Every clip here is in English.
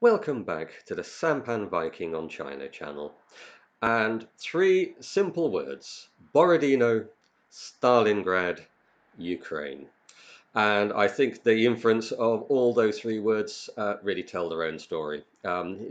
Welcome back to the SampanViking on China channel. And three simple words: Borodino, Stalingrad, Ukraine. And I think the inference of all those three words really tell their own story.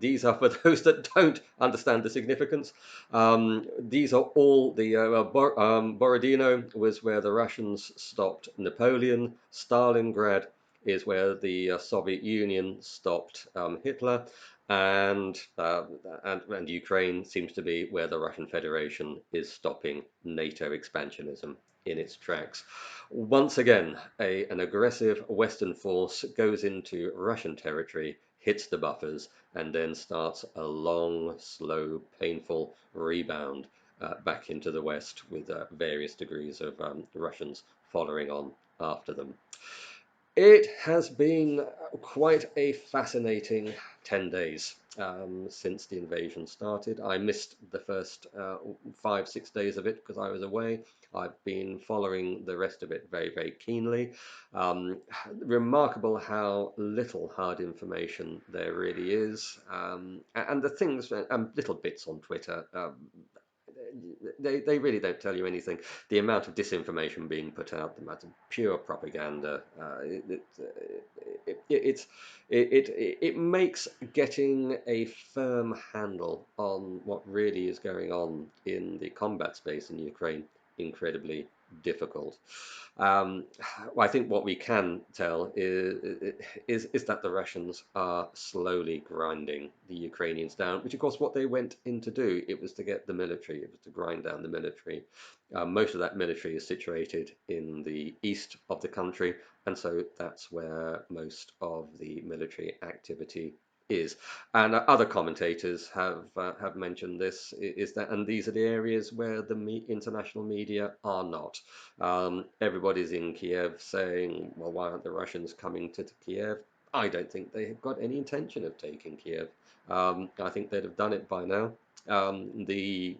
These are for those that don't understand the significance. These are all the Borodino was where the Russians stopped Napoleon. Stalingrad is where the Soviet Union stopped Hitler, and, uh, and Ukraine seems to be where the Russian Federation is stopping NATO expansionism in its tracks. Once again, an aggressive Western force goes into Russian territory, hits the buffers, and then starts a long, slow, painful rebound back into the West with various degrees of Russians following on after them. It has been quite a fascinating 10 days since the invasion started. I missed the first 5, 6 days of it because I was away. I've been following the rest of it very, very keenly. Remarkable how little hard information there really is. And the things, little bits on Twitter, they really don't tell you anything. The amount of disinformation being put out, the amount of pure propaganda, it makes getting a firm handle on what really is going on in the combat space in Ukraine incredibly difficult. Um, I think what we can tell is that the Russians are slowly grinding the Ukrainians down, which of course what they went in to do. It was to get the military, it was to grind down the military. Most of that military is situated in the east of the country, and so that's where most of the military activity is. And other commentators have mentioned this, is that, and these are the areas where the international media are not. Everybody's in Kiev saying, well, why aren't the Russians coming to Kiev? I don't think they have got any intention of taking Kiev. I think they'd have done it by now. The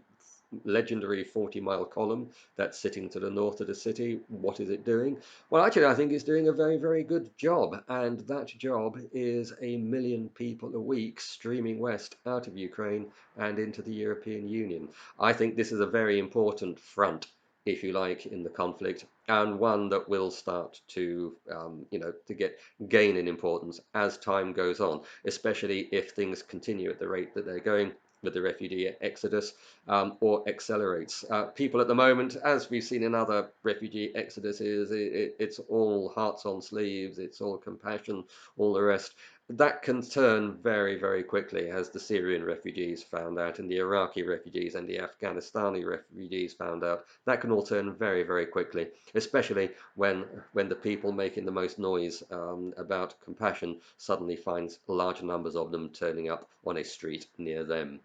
legendary 40-mile column that's sitting to the north of the city, what is it doing? Well, actually, I think it's doing a very, very good job. And that job is 1 million people a week streaming west out of Ukraine and into the European Union. I think this is a very important front, if you like, in the conflict, and one that will start to, to gain in importance as time goes on, especially if things continue at the rate that they're going with the refugee exodus, or accelerates. People at the moment, as we've seen in other refugee exoduses, it's all hearts on sleeves, it's all compassion, all the rest. That can turn very, very quickly, as the Syrian refugees found out, and the Iraqi refugees and the Afghanistani refugees found out. That can all turn very, very quickly, especially when the people making the most noise about compassion suddenly finds large numbers of them turning up on a street near them.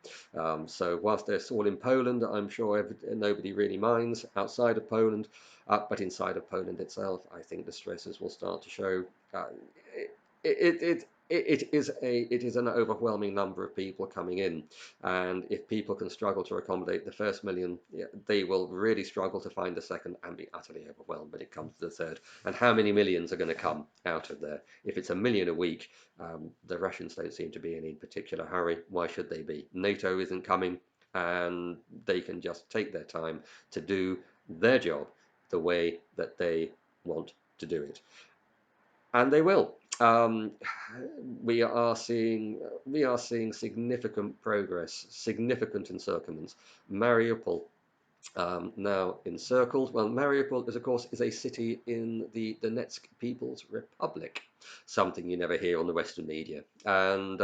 So whilst they're all in Poland, I'm sure nobody really minds outside of Poland, but inside of Poland itself, I think the stresses will start to show. It, it, it is an overwhelming number of people coming in, and if people can struggle to accommodate the first million, yeah, they will really struggle to find the second and be utterly overwhelmed when it comes to the third. And how many millions are going to come out of there? If it's 1 million a week, the Russians don't seem to be in any particular hurry. Why should they be? NATO isn't coming, and they can just take their time to do their job the way that they want to do it, and they will. Um, we are seeing significant progress, significant encirclements. Mariupol now encircled. Well, Mariupol, is, of course, is a city in the Donetsk People's Republic, something you never hear on the Western media. And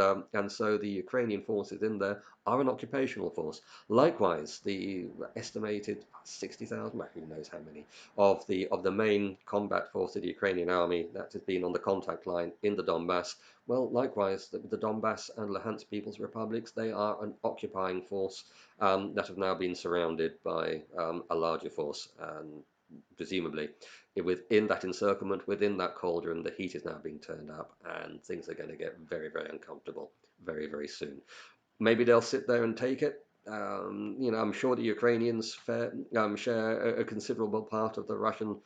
so the Ukrainian forces in there are an occupational force. Likewise, the estimated 60,000, well, who knows how many, of the main combat force of the Ukrainian army that has been on the contact line in the Donbass. Well, likewise, the Donbass and Luhansk People's Republics, they are an occupying force that have now been surrounded by a larger force. And presumably, within that encirclement, within that cauldron, the heat is now being turned up, and things are going to get very, very uncomfortable very, very soon. Maybe they'll sit there and take it. I'm sure the Ukrainians share a considerable part of the Russian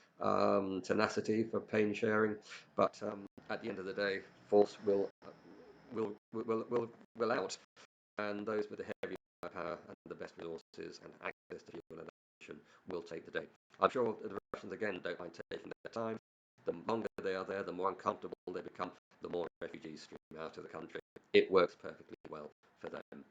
tenacity for pain sharing, but at the end of the day, force will will out, and those with the heavy power and the best resources and access to fuel and ammunition will take the day. I'm sure the Russians again don't mind taking their time. The longer they are there, the more uncomfortable they become, the more refugees stream out of the country. It works perfectly well for them.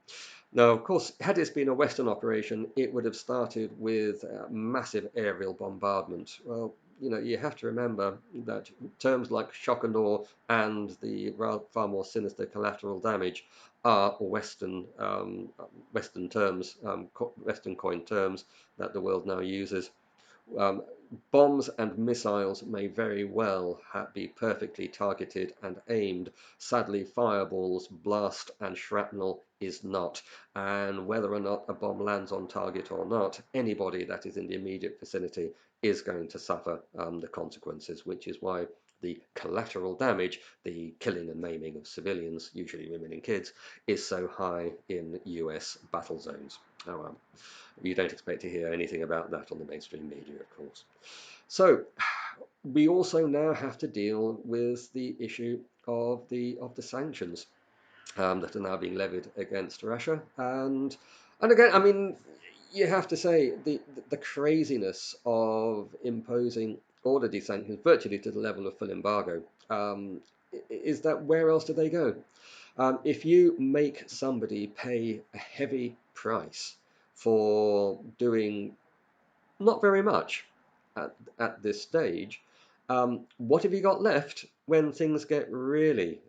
Now, of course, had this been a Western operation, it would have started with massive aerial bombardment. Well, you have to remember that terms like shock and awe and the far more sinister collateral damage are Western terms, Western coined terms that the world now uses. Um, Bombs and missiles may very well be perfectly targeted and aimed. Sadly, fireballs, blast, and shrapnel is not. And whether or not a bomb lands on target or not, anybody that is in the immediate vicinity is going to suffer the consequences, which is why the collateral damage, the killing and maiming of civilians, usually women and kids, is so high in US battle zones. Oh, you don't expect to hear anything about that on the mainstream media, of course. So we also now have to deal with the issue of the sanctions that are now being levied against Russia, and again, I mean, you have to say the craziness of imposing all of these sanctions virtually to the level of full embargo. Is that where else do they go? If you make somebody pay a heavy price for doing not very much at this stage, what have you got left when things get really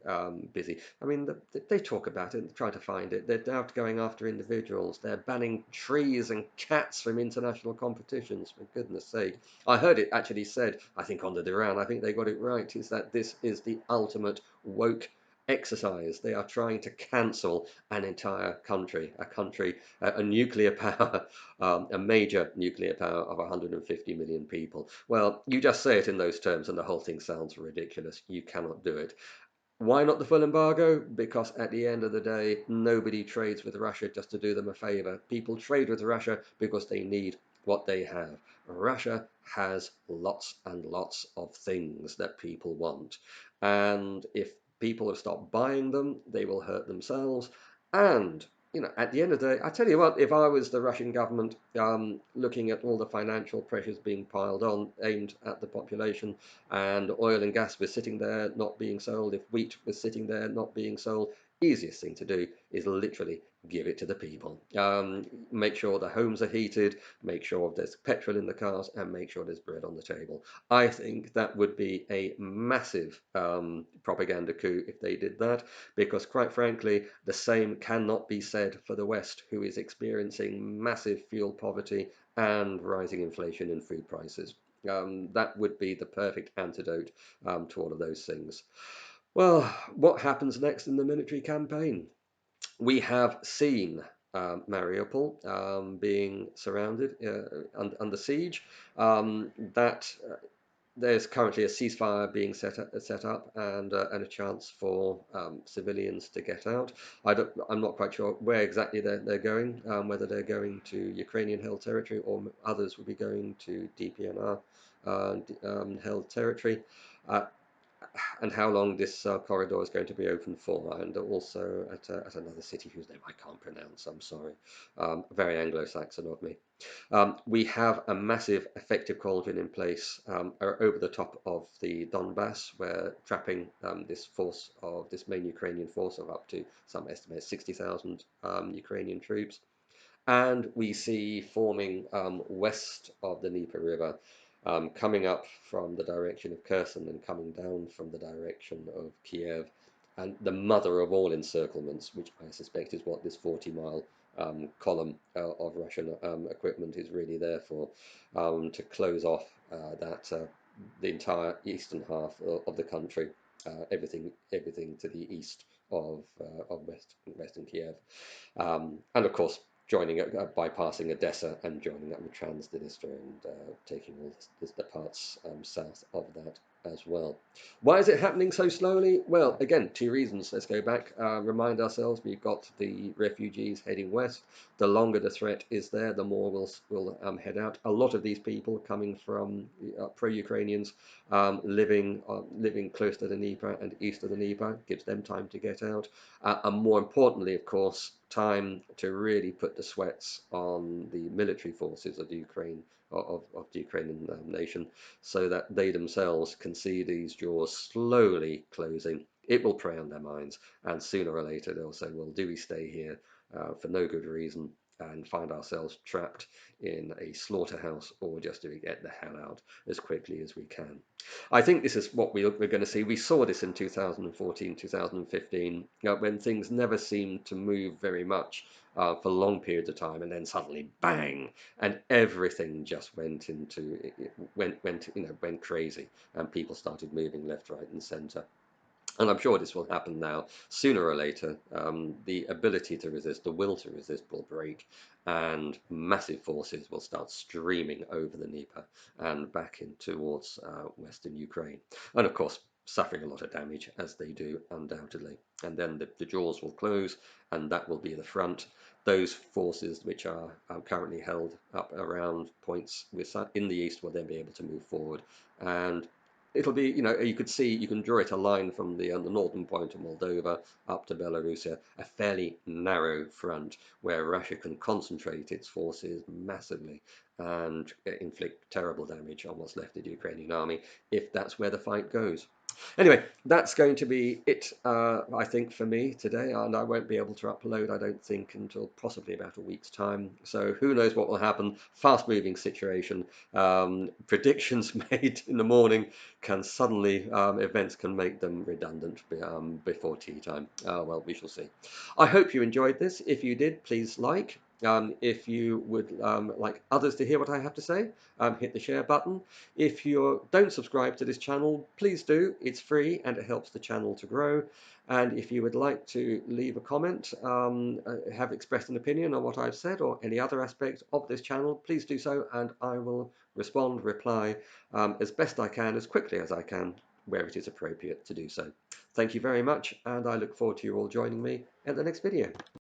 busy? I mean, they talk about it, try to find it. They're now going after individuals. They're banning trees and cats from international competitions, for goodness sake. I heard it actually said, I think on the Duran, I think they got it right, is that this is the ultimate woke exercise. They are trying to cancel an entire country, a nuclear power, a major nuclear power of 150 million people. Well, you just say it in those terms and the whole thing sounds ridiculous. You cannot do it. Why not the full embargo? Because at the end of the day, nobody trades with Russia just to do them a favor. People trade with Russia because they need what they have. Russia has lots and lots of things that people want. And if people have stopped buying them, they will hurt themselves. And at the end of the day, I tell you what, if I was the Russian government, looking at all the financial pressures being piled on, aimed at the population, and oil and gas was sitting there not being sold, if wheat was sitting there not being sold, easiest thing to do is literally give it to the people. Make sure the homes are heated, make sure there's petrol in the cars, and make sure there's bread on the table. I think that would be a massive propaganda coup if they did that, because quite frankly, the same cannot be said for the West, who is experiencing massive fuel poverty and rising inflation and food prices. That would be the perfect antidote to all of those things. Well, what happens next in the military campaign? We have seen Mariupol being surrounded, under siege. That There's currently a ceasefire being set up and a chance for civilians to get out. I'm not quite sure where exactly they're going, whether they're going to Ukrainian-held territory or others will be going to DPNR held territory. Uh, and how long this corridor is going to be open for, and also at another city whose name I can't pronounce, I'm sorry, very Anglo-Saxon of me. We have a massive effective cauldron in place over the top of the Donbass, where trapping this main Ukrainian force of up to some estimate 60,000 Ukrainian troops. And we see forming west of the Dnieper River, coming up from the direction of Kherson and coming down from the direction of Kiev, and the mother of all encirclements, which I suspect is what this 40-mile column of Russian equipment is really there for, to close off the entire eastern half of the country, everything to the east of western Kiev, and of course bypassing Odessa and joining up with Transnistria and taking all the parts south of that as well. Why is it happening so slowly? Well, again, two reasons. Let's go back, remind ourselves we've got the refugees heading west. The longer the threat is there, the more will head out. A lot of these people coming from pro-Ukrainians living close to the Dnieper and east of the Dnieper gives them time to get out. And more importantly, of course, time to really put the sweats on the military forces of the Ukraine of the Ukrainian nation, so that they themselves can see these jaws slowly closing. It will prey on their minds, and sooner or later they'll say, well, do we stay here for no good reason and find ourselves trapped in a slaughterhouse, or just do we get the hell out as quickly as we can? I think this is what we're going to see. We saw this in 2014, 2015, when things never seemed to move very much for long periods of time, and then suddenly bang, and everything just went crazy, and people started moving left, right, and centre. And I'm sure this will happen now. Sooner or later, the ability to resist, the will to resist, will break, and massive forces will start streaming over the Dnieper and back in towards western Ukraine. And of course, suffering a lot of damage, as they do, undoubtedly. And then the jaws will close, and that will be the front. Those forces which are currently held up around points in the east will then be able to move forward. And it'll be, you could see, you can draw it a line from the northern point of Moldova up to Belarus, a fairly narrow front where Russia can concentrate its forces massively and inflict terrible damage on what's left of the Ukrainian army, if that's where the fight goes. Anyway, that's going to be it, I think, for me today, and I won't be able to upload, I don't think, until possibly about a week's time. So who knows what will happen. Fast-moving situation. Predictions made in the morning can suddenly, events can make them redundant before tea time. Well, we shall see. I hope you enjoyed this. If you did, please like. If you would like others to hear what I have to say, hit the share button. If you don't subscribe to this channel, please do. It's free and it helps the channel to grow. And if you would like to leave a comment, have expressed an opinion on what I've said or any other aspect of this channel, please do so, and I will respond, reply as best I can, as quickly as I can, where it is appropriate to do so. Thank you very much, and I look forward to you all joining me in the next video.